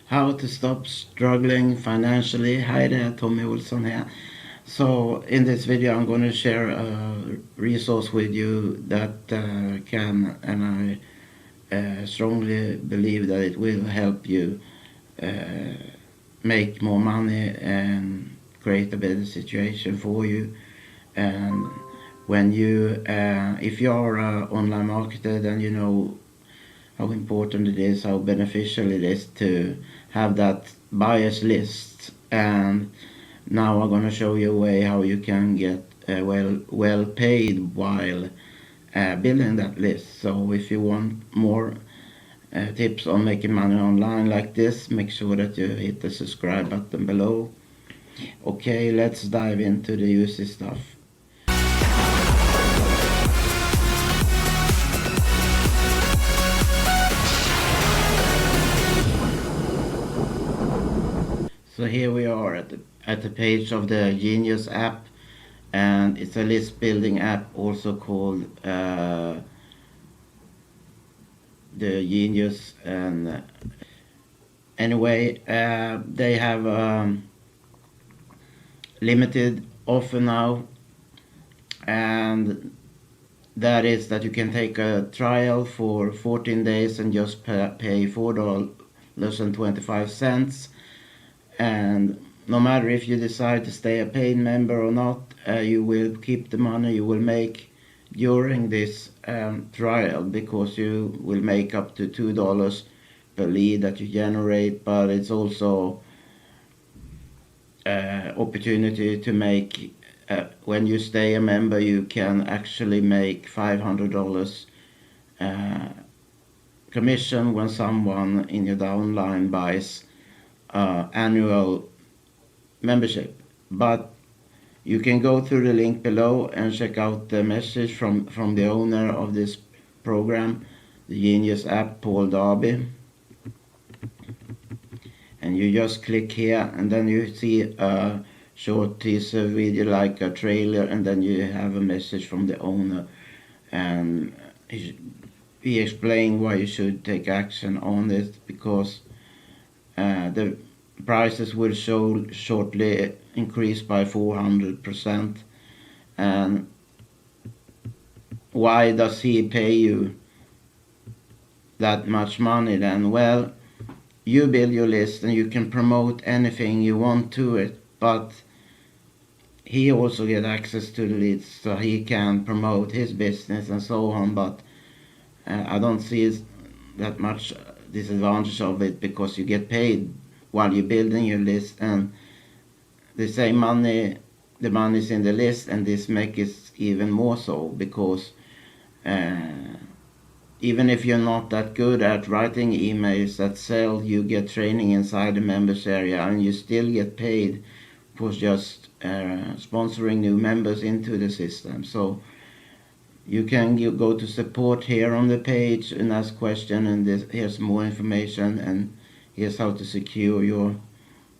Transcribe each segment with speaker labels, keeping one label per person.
Speaker 1: How to stop struggling financially. Hi there, Tommy Olsson here. So in this video I'm going to share a resource with you that can, and I strongly believe that it will help you make more money and create a better situation for you. And when you if you are an online marketer, then you know how important it is, how beneficial it is to have that buyers list. And now I'm going to show you a way how you can get well paid while building that list. So if you want more tips on making money online like this, make sure that you hit the subscribe button below. Okay, let's dive into the juicy stuff. So here we are at the page of the Genius app, and it's a list building app also called the Genius. And anyway, they have limited offer now, and that is that you can take a trial for 14 days and just pay $4.25. And no matter if you decide to stay a paid member or not, you will keep the money you will make during this trial, because you will make up to $2 per lead that you generate. But it's also opportunity to make, when you stay a member, you can actually make $500 commission when someone in your downline buys annual membership. But you can go through the link below and check out the message from the owner of this program, the Genius app, Paul Darby. And you just click here, and then you see a short teaser video, like a trailer, and then you have a message from the owner, and he explained why you should take action on this, because the prices will shortly increase by 400%. And why does he pay you that much money then? Well, you build your list and you can promote anything you want to it, but he also get access to the leads, so he can promote his business and so on. But I don't see that much disadvantage of it, because you get paid while you're building your list, and the same money, the money's in the list, and this makes it even more so, because even if you're not that good at writing emails that sell, you get training inside the members area, and you still get paid for just sponsoring new members into the system. So you can go to support here on the page and ask questions, and here's more information, and here's how to secure your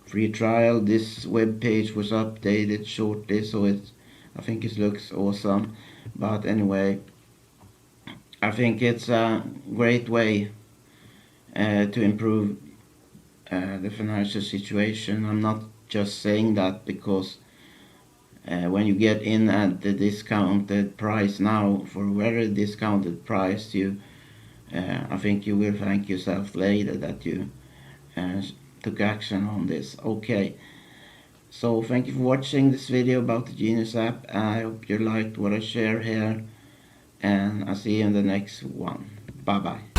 Speaker 1: free trial. This web page was updated shortly, so I think it looks awesome. But anyway, I think it's a great way to improve the financial situation. I'm not just saying that because when you get in at the discounted price now, for a very discounted price, I think you will thank yourself later that you took action on this. Okay, so thank you for watching this video about the Genius app. I hope you liked what I share here, and I'll see you in the next one. Bye bye.